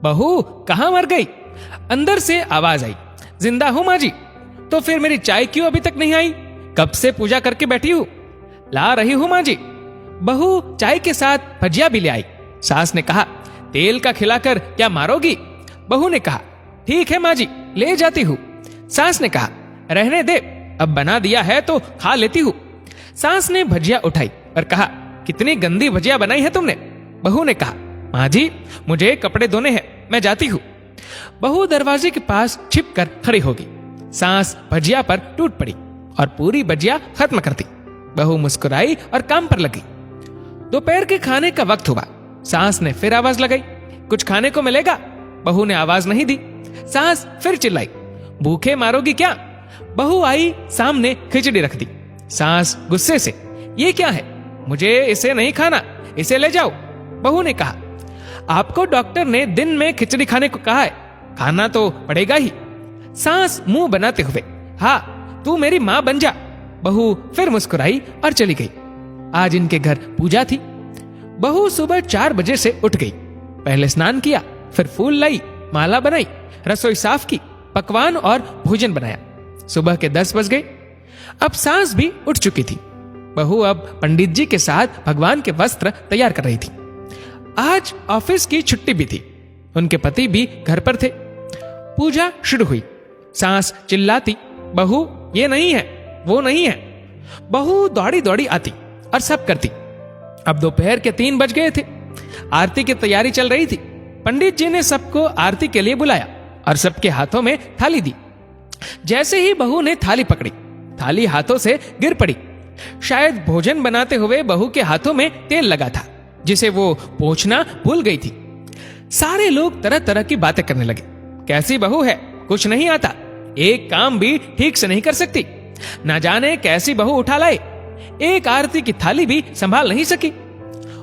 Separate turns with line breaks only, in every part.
बहू कहाँ मर गई? अंदर से आवाज आई, जिंदा हूं माँ जी। तो फिर मेरी चाय क्यों अभी तक नहीं आई? कब से पूजा करके बैठी हूं, ला रही हूं माँ जी। बहू चाय के साथ भजिया भी ले आई। सास ने कहा, तेल का खिलाकर क्या मारोगी? बहू ने कहा, ठीक है माँ जी, ले जाती हूँ। सास ने कहा, रहने दे, अब बना दिया है तो खा लेती हूँ। सास ने भजिया उठाई और कहा, कितनी गंदी भजिया बनाई है तुमने। बहू ने कहा, माँ जी मुझे कपड़े धोने हैं, मैं जाती हूँ। बहू दरवाजे के पास छिप कर खड़ी होगी। सास भजिया पर टूट पड़ी और पूरी भजिया खत्म कर दी। बहू मुस्कुराई और काम पर लगी। दोपहर के खाने का वक्त हुआ। सास ने फिर आवाज लगाई, कुछ खाने को मिलेगा? बहू ने आवाज नहीं दी। सास फिर चिल्लाई, भूखे मारोगी क्या? बहू आई, सामने खिचड़ी रख दी। सास गुस्से से, ये क्या है? मुझे इसे नहीं खाना, इसे ले जाओ। बहू ने कहा, आपको डॉक्टर ने दिन में खिचड़ी खाने को कहा है, खाना तो पड़ेगा ही। सास मुंह बनाते हुए, हाँ तू मेरी माँ बन जा। बहू फिर मुस्कुराई और चली गई। आज इनके घर पूजा थी। बहू सुबह 4 बजे से उठ गई। पहले स्नान किया, फिर फूल लाई, माला बनाई, रसोई साफ की, पकवान और भोजन बनाया। सुबह के 10 बज गए। अब सास भी उठ चुकी थी। बहू अब पंडित जी के साथ भगवान के वस्त्र तैयार कर रही थी। आज ऑफिस की छुट्टी भी थी। उनके पति भी घर पर थे। पूजा शुरू हुई। सास चिल्लाती, बहू ये नहीं है, वो नहीं है। बहू दौड़ी दौड़ी आती और सब करती। अब दोपहर के 3 बज गए थे। आरती की तैयारी चल रही थी। पंडित जी ने सबको आरती के लिए बुलाया और सबके हाथों में थाली दी। जैसे ही बहू ने थाली पकड़ी, थाली हाथों से गिर पड़ी। शायद भोजन बनाते हुए बहू के हाथों में तेल लगा था, जिसे वो पोंछना भूल गई थी। सारे लोग तरह तरह की बातें करने लगे। कैसी बहू है, कुछ नहीं आता, एक काम भी ठीक से नहीं कर सकती, ना जाने कैसी बहू उठा लाए, एक आरती की थाली भी संभाल नहीं सकी।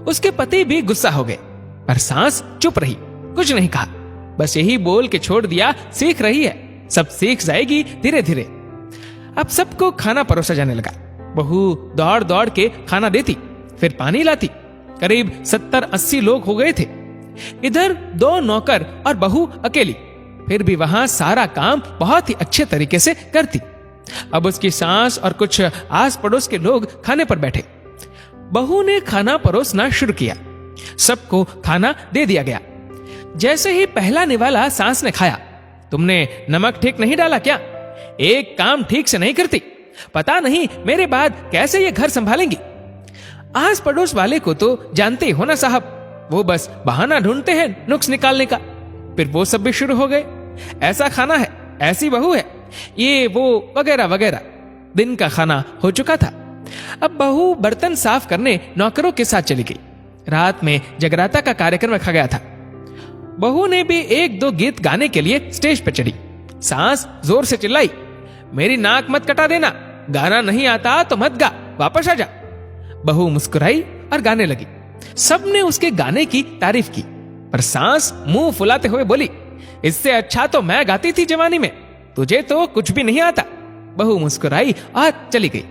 उसके पति भी गुस्सा हो गए, पर सास चुप रही, कुछ नहीं कहा। बस यही बोल के छोड़ दिया, सीख रही है, सब सीख जाएगी धीरे धीरे। अब सबको खाना परोसा जाने लगा। बहू दौड़ दौड़ के खाना देती, फिर पानी लाती। करीब 70-80 लोग हो गए थे। इधर 2 नौकर और बहू अकेली। फिर भी वहां सारा काम बहुत ही अच्छे तरीके से करती। अब उसकी सास और कुछ आस पड़ोस के लोग खाने पर बैठे। बहू ने खाना परोसना शुरू किया। सबको खाना दे दिया गया। जैसे ही पहला निवाला सास ने खाया, तुमने नमक ठीक नहीं डाला क्या? एक काम ठीक से नहीं करती, पता नहीं मेरे बाद कैसे ये घर संभालेंगी। आस पड़ोस वाले को तो जानते ही हो ना साहब, वो बस बहाना ढूंढते हैं नुक्स निकालने का। फिर वो सब भी शुरू हो गए, ऐसा खाना है, ऐसी बहू है, ये वो वगैरह वगैरह। दिन का खाना हो चुका था। अब बहू बर्तन साफ करने नौकरों के साथ चली गई। रात में जगराता का कार्यक्रम रखा गया था। बहू ने भी 1-2 गीत गाने के लिए स्टेज पर चढ़ी। सास जोर से चिल्लाई, मेरी नाक मत कटा देना, गाना नहीं आता तो मत गा, वापस आ जा। बहू मुस्कुराई और गाने लगी। सबने उसके गाने की तारीफ की, पर सास मुंह फुलाते हुए बोली, इससे अच्छा तो मैं गाती थी जवानी में, तुझे तो कुछ भी नहीं आता। बहू मुस्कुराई और चली गई।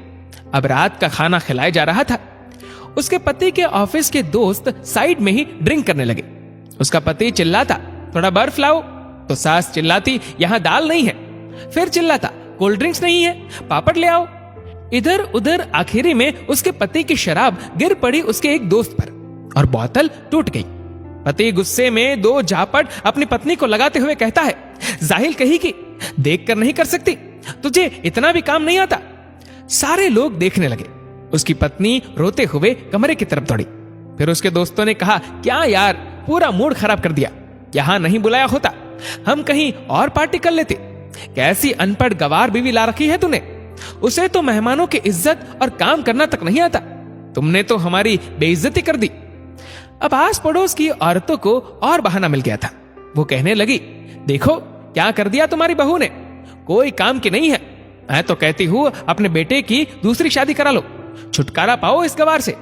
अब रात का खाना खिलाया जा रहा था। उसके पति के ऑफिस के दोस्त साइड में ही ड्रिंक करने लगे। उसका पति चिल्लाता, थोड़ा बर्फ लाओ, तो सास चिल्लाती, यहां दाल नहीं है। फिर चिल्लाता, कोल्ड ड्रिंक्स नहीं है, पापड़ ले आओ। इधर उधर आखिरी में उसके पति की शराब गिर पड़ी उसके एक दोस्त पर और बोतल टूट गई। पति गुस्से में 2 झापट अपनी पत्नी को लगाते हुए कहता है, जाहिल कहीं की, देख कर नहीं कर सकती, तुझे इतना भी काम नहीं आता। सारे लोग देखने लगे। उसकी पत्नी रोते हुए कमरे की तरफ दौड़ी। फिर उसके दोस्तों ने कहा, क्या यार, पूरा मूड खराब कर दिया, यहां नहीं बुलाया होता, हम कहीं और पार्टी कर लेते। कैसी अनपढ़ गवार बीवी ला रखी है तूने, उसे तो मेहमानों की इज्जत और काम करना तक नहीं आता, तुमने तो हमारी बेइज्जती कर दी। अब आस पड़ोस की औरतों को और बहाना मिल गया था। वो कहने लगी, देखो क्या कर दिया तुम्हारी बहू ने, कोई काम की नहीं है। मैं तो कहती हूं अपने बेटे की दूसरी शादी करा लो, छुटकारा पाओ इस गवार से।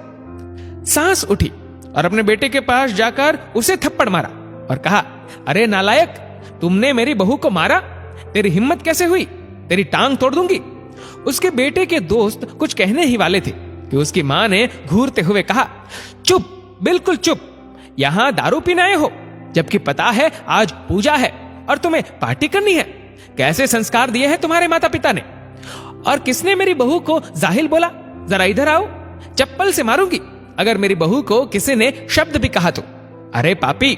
सास उठी और अपने बेटे के पास जाकर उसे थप्पड़ मारा और कहा, अरे नालायक, तुमने मेरी बहू को मारा, तेरी हिम्मत कैसे हुई, तेरी टांग तोड़ दूंगी। उसके बेटे के दोस्त कुछ कहने ही वाले थे कि उसकी मां ने घूरते हुए कहा, चुप, बिल्कुल चुप, यहां दारू पीने आए हो, जबकि पता है आज पूजा है और तुम्हें पार्टी करनी है? कैसे संस्कार दिए हैं तुम्हारे माता पिता ने? और किसने मेरी बहू को जाहिल बोला? जरा इधर आओ, चप्पल से मारूंगी अगर मेरी बहू को किसी ने शब्द भी कहा तो। अरे पापी,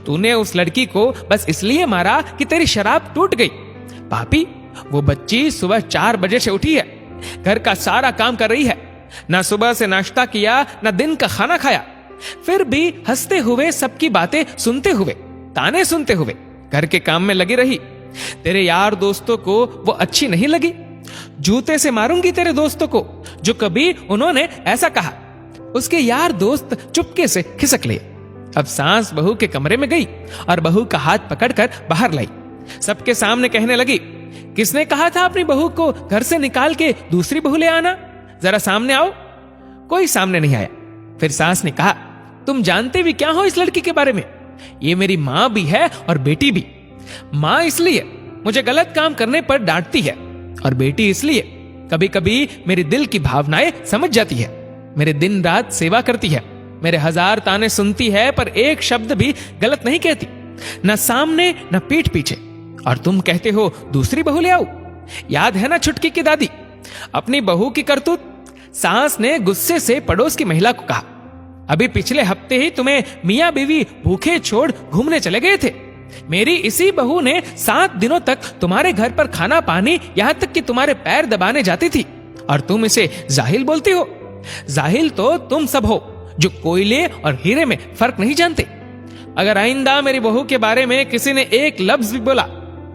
तूने उस लड़की को बस इसलिए मारा कि तेरी शराब टूट गई। पापी, वो बच्ची सुबह 4 बजे से उठी है, घर का सारा काम कर रही है, ना सुबह से नाश्ता किया ना दिन का खाना खाया, फिर भी हंसते हुए सबकी बातें सुनते हुए, ताने सुनते हुए घर के काम में लगी रही। तेरे यार दोस्तों को वो अच्छी नहीं लगी। जूते से मारूंगी तेरे दोस्तों को जो कभी उन्होंने ऐसा कहा। उसके यार दोस्त चुपके से खिसक लिए। अब सास बहू के कमरे में गई और बहू का हाथ पकड़कर बाहर लाई। सबके सामने कहने लगी, किसने कहा था अपनी बहू को घर से निकाल के दूसरी बहू ले आना? जरा सामने आओ। कोई सामने नहीं आया। फिर सास ने कहा, तुम जानते भी क्या हो इस लड़की के बारे में? ये मेरी माँ भी है और बेटी भी। माँ इसलिए मुझे गलत काम करने पर डांटती है और बेटी इसलिए कभी कभी मेरे दिल की भावनाएं समझ जाती है। मेरे दिन रात सेवा करती है, मेरे 1000 ताने सुनती है, पर एक शब्द भी गलत नहीं कहती, न सामने न पीठ पीछे। और तुम कहते हो दूसरी बहू ले आओ। याद है ना छुटकी की दादी, अपनी बहू की करतूत? सास ने गुस्से से पड़ोस की महिला को कहा, अभी पिछले हफ्ते ही तुम्हें मियां बीवी भूखे छोड़ घूमने चले गए थे। मेरी इसी बहू ने 7 दिनों तक तुम्हारे घर पर खाना पानी, यहां तक कि तुम्हारे पैर दबाने जाती थी, और तुम इसे जाहिल बोलती हो। जाहिल तो तुम सब हो जो कोयले और हीरे में फर्क नहीं जानते। अगर आइंदा मेरी बहू के बारे में किसी ने एक लफ्ज भी बोला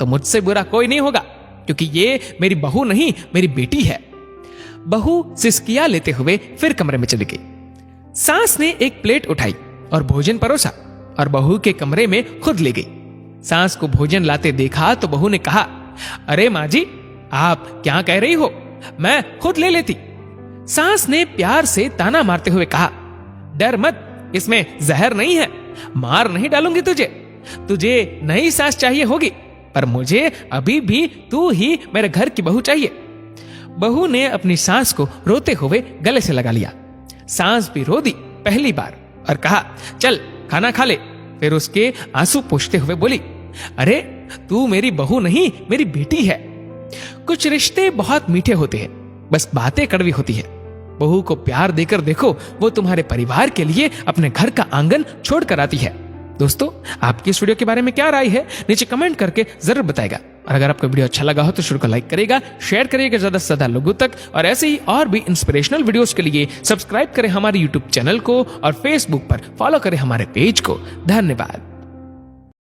तो मुझसे बुरा कोई नहीं होगा, क्योंकि ये मेरी बहू नहीं, मेरी बेटी है। बहू सिसकिया लेते हुए फिर कमरे में चली गई। सास ने एक प्लेट उठाई और भोजन परोसा और बहू के कमरे में खुद ले गई। सास को भोजन लाते देखा तो बहू ने कहा, अरे माँ जी, आप क्या कह रही हो? मैं खुद ले लेती। सास ने प्यार से ताना मारते हुए कहा, डर मत, इसमें जहर नहीं है, मार नहीं डालूंगी तुझे। तुझे नई सास चाहिए होगी, पर मुझे अभी भी तू ही मेरे घर की बहू चाहिए। बहू ने अपनी सास को रोते हुए गले से लगा लिया। सास भी रो दी पहली बार और कहा, चल खाना खा ले। फिर उसके आंसू पोंछते हुए बोली, अरे तू मेरी बहू नहीं, मेरी बेटी है। कुछ रिश्ते बहुत मीठे होते हैं, बस बातें कड़वी होती है। बहू को प्यार देकर देखो, वो तुम्हारे परिवार के लिए अपने घर का आंगन छोड़ कर आती है। दोस्तों, आपकी इस वीडियो के बारे में क्या राय है नीचे कमेंट करके जरूर बताएगा। और अगर आपको वीडियो अच्छा लगा हो तो शुरू को लाइक करेगा, शेयर करिएगा ज्यादा से ज्यादा लोगों तक, और ऐसे ही और भी इंस्पिरेशनल वीडियोस के लिए सब्सक्राइब करें हमारे यूट्यूब चैनल को और फेसबुक पर फॉलो करें हमारे पेज को। धन्यवाद।